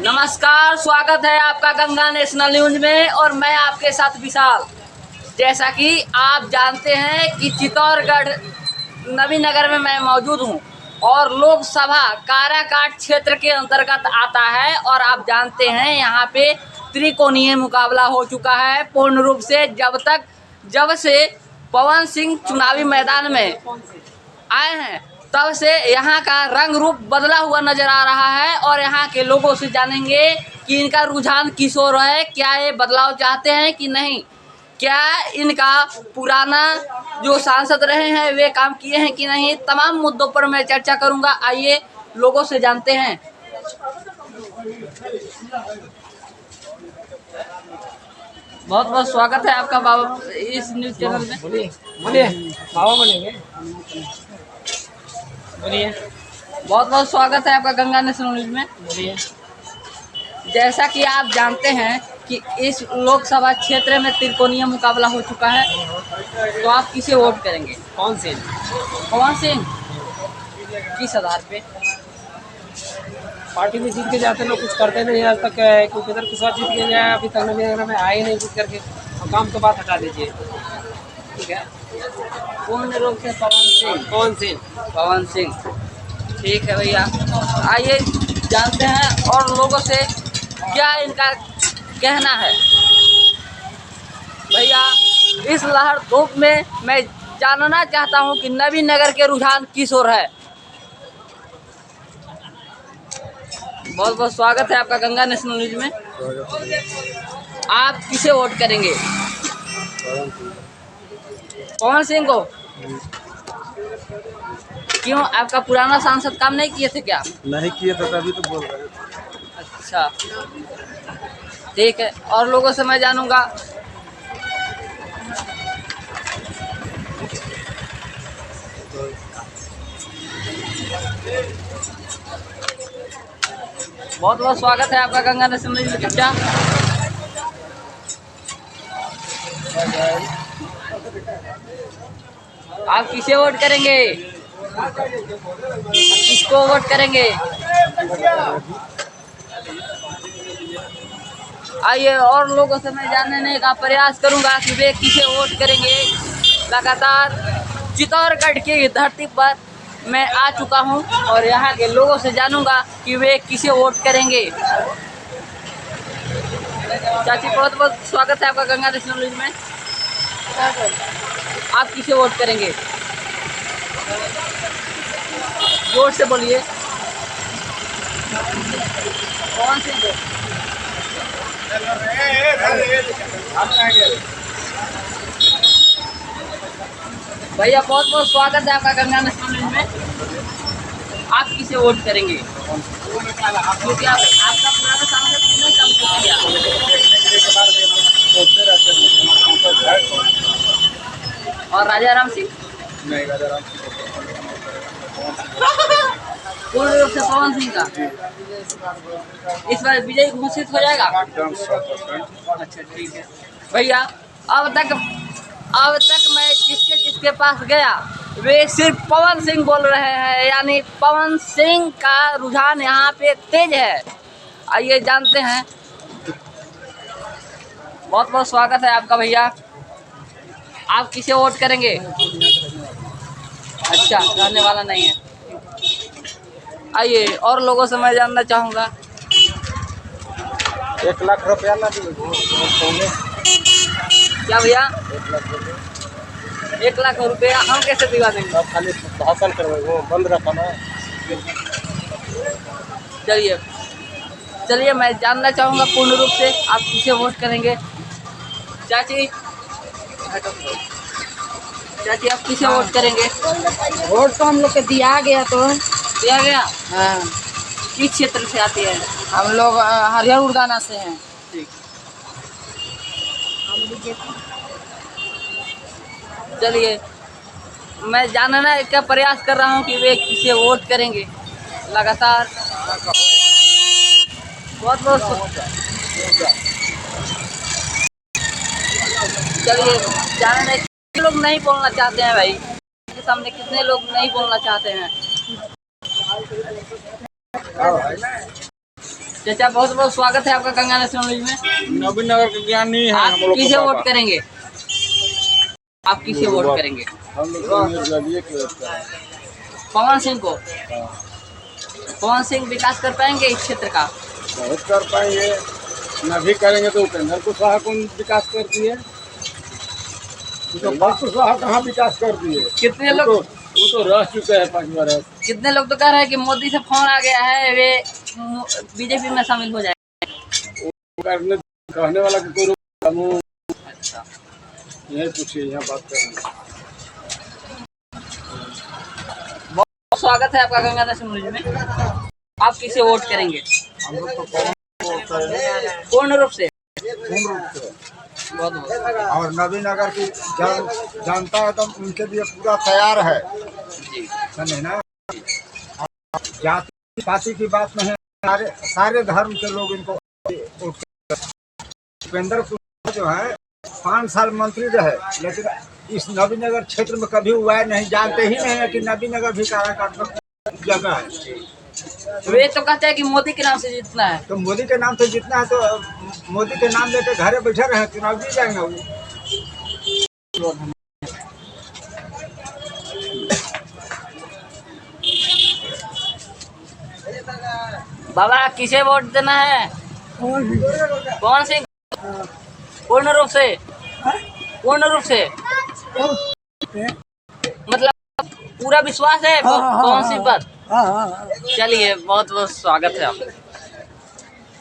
नमस्कार, स्वागत है आपका गंगा नेशनल न्यूज में और मैं आपके साथ विशाल। जैसा कि आप जानते हैं कि चित्तौड़गढ़ नवीनगर में मैं मौजूद हूं और लोकसभा काराकाट क्षेत्र के अंतर्गत आता है और आप जानते हैं यहाँ पे त्रिकोणीय मुकाबला हो चुका है पूर्ण रूप से। जब से पवन सिंह चुनावी मैदान में आए हैं तब से यहाँ का रंग रूप बदला हुआ नजर आ रहा है और यहाँ के लोगों से जानेंगे कि इनका रुझान किस ओर है, क्या ये बदलाव चाहते हैं कि नहीं, क्या इनका पुराना जो सांसद रहे हैं वे काम किए हैं कि नहीं। तमाम मुद्दों पर मैं चर्चा करूंगा। आइए लोगों से जानते हैं। बहुत बहुत स्वागत है आपका बाबा इस न्यूज चैनल में। बोलिए बाबा बोलेंगे। बोलिए। बहुत बहुत स्वागत है आपका गंगा नेशनल न्यूज में। बोलिए। जैसा कि आप जानते हैं कि इस लोकसभा क्षेत्र में त्रिकोणीय मुकाबला हो चुका है, तो आप किसे वोट करेंगे? कौन से? पवन सिंह। किस आधार पे? पार्टी में जीत के जाते लोग कुछ करते नहीं आज तक, क्योंकि इधर कुछ जीत के जाए अभी तक नवीनगर में आए नहीं जीत करके। और काम तो बात हटा दीजिए, ठीक है। पूर्ण रूप से पवन सिंह। कौन सिंह? पवन सिंह, ठीक है भैया। आइए जानते हैं और लोगों से क्या इनका कहना है। भैया इस लहर धूप में मैं जानना चाहता हूं कि नवीनगर के रुझान किस ओर है। बहुत बहुत स्वागत है आपका गंगा नेशनल न्यूज में। आप किसे वोट करेंगे? पवन सिंह को। क्यों, आपका पुराना सांसद काम नहीं किए थे क्या? नहीं किए थे तभी तो बोल रहे हैं। अच्छा, ठीक है। और लोगों से मैं जानूंगा। बहुत बहुत स्वागत है आपका गंगा नेशनल न्यूज में। क्या आप किसे वोट करेंगे? किसको वोट करेंगे? आइए और लोगों से मैं जानने का प्रयास करूंगा कि वे किसे वोट करेंगे। लगातार चित्तौड़गढ़ की धरती पर मैं आ चुका हूं और यहाँ के लोगों से जानूंगा कि वे किसे वोट करेंगे। चाची बहुत बहुत स्वागत है आपका गंगा नेशनल न्यूज में। आप किसे वोट करेंगे? जोर से बोलिए। कौन से? भैया बहुत बहुत स्वागत है आपका गंगा नेशनल न्यूज में। आप किसे वोट करेंगे? क्योंकि आपका पुराना सांसद कितने काम किया? और राजा राम सिंह? नहीं, राजा राम पूर्ण रूप से पवन सिंह का इस बार विजयी घोषित हो जाएगा। अच्छा, ठीक है भैया। अब तक मैं जिसके पास गया वे सिर्फ पवन सिंह बोल रहे हैं, यानी पवन सिंह का रुझान यहाँ पे तेज है। आइए जानते हैं। बहुत बहुत स्वागत है आपका भैया। आप किसे वोट करेंगे? अच्छा, रहने वाला नहीं है। आइए और लोगों से मैं जानना चाहूँगा। 1 लाख रुपया ना क्या भैया? 1 लाख रुपया हम कैसे दिवा देंगे? आप खाली भाषण करवाए, वो बंद रखा ना। चलिए मैं जानना चाहूँगा पूर्ण रूप से आप किसे वोट करेंगे। चाची आप किसे वोट करेंगे? वोट तो हम लोग के दिया गया। तो दिया गया। हाँ, किस क्षेत्र से आती है? हम लोग हरियर उड़गाना से हैं। ठीक। चलिए मैं जानने का प्रयास कर रहा हूँ कि वे किसे वोट करेंगे। लगातार बहुत बहुत चलिए जानने कितने लोग नहीं बोलना चाहते हैं भाई के सामने, कितने लोग नहीं बोलना चाहते हैं। चाचा बहुत बहुत स्वागत है आपका गंगा नेशनल न्यूज में। नवीन नगर के ज्ञानी है आप किसे वोट करेंगे? आप किसे वोट करेंगे? हम लोग तो निर्दलीय के वोट करेंगे। पवन सिंह को। पवन सिंह विकास कर पाएंगे इस क्षेत्र का? बहुत कर पाएंगे, न भी करेंगे तो उपेंद्र कुशवाहा कौन विकास कर दिए? उपेंद्र कुशवाहा कहाँ विकास कर दिए? कितने लोग वो तो रह चुके हैं 5 बार। कितने लोग तो कह रहे हैं कि मोदी से फोन आ गया है, वे बीजेपी में शामिल हो जाए। करने कहने वाला कि कोई अच्छा, यही पूछिए, यहाँ बात करेंगे। बहुत स्वागत है आपका गंगा नेशनल न्यूज में। आप किसे वोट करेंगे? हम लोग तो कौन वोट करेंगे? पूर्ण रूप से। पूर्ण रूप से। बहुत बहुत और नवीन नगर की जनता एकदम उनके लिए पूरा तैयार है, जी। समझे ना? जाति पाति की बात नहीं, सारे धर्म के लोग इनको। उपेंद्र कुशवाहा जो है 5 साल मंत्री रहे, लेकिन इस नवीन नगर क्षेत्र में कभी हुआ है नहीं, जानते ही नहीं है कि नवीन नगर भी कार्यकर्ता जगह है। वे तो कहते हैं कि मोदी के नाम से जीतना है। तो मोदी के नाम से जितना है तो मोदी के नाम लेकर घरे बैठे रहे, चुनाव जीत जाएंगे वो। बाबा किसे वोट देना है? पवन सिंह। पूर्ण रूप से। पूर्ण रूप से मतलब पूरा विश्वास है पवन सिंह पर। चलिए बहुत बहुत स्वागत है आपका।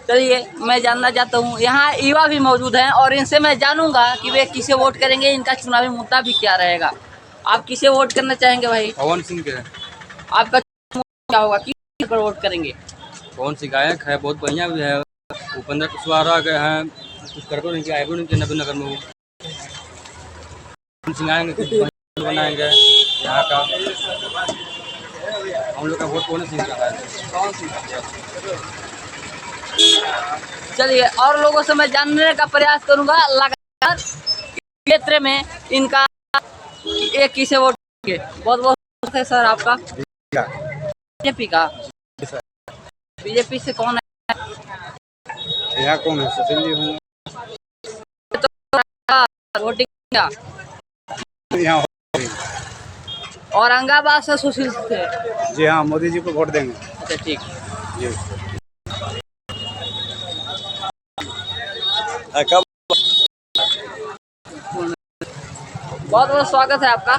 चलिए मैं जानना चाहता हूँ, यहाँ युवा भी मौजूद हैं और इनसे मैं जानूंगा कि वे किसे वोट करेंगे, इनका चुनावी मुद्दा भी क्या रहेगा। आप किसे वोट करना चाहेंगे भाई? पवन सिंह के। आपका क्या होगा, किस पर वोट करेंगे? पवन सिंह गायक है, बहुत बढ़िया भी है। उपेंद्र कुशवाहा के हैं, कुछ कर नहीं किया, आएगा नहीं किया नवीन नगर में। वो पवन सिंह आएंगे, कुछ बनाएंगे यहाँ का। हम लोग का वोट पवन सिंह का है। चलिए और लोगों से मैं जानने का प्रयास करूंगा लगातार क्षेत्र में इनका एक किसे वोट करेंगे। बहुत बहुत स्वागत है सर आपका। बीजेपी का? बीजेपी से कौन है? यहाँ कौन है? सुशील जी होंगे। वोटिंग क्या? यहाँ औरंगाबाद से सुशील से। जी हाँ, मोदी जी को वोट देंगे। अच्छा ठीक जी। बहुत बहुत स्वागत है आपका।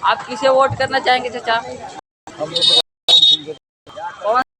आप किसे वोट करना चाहेंगे चाचा?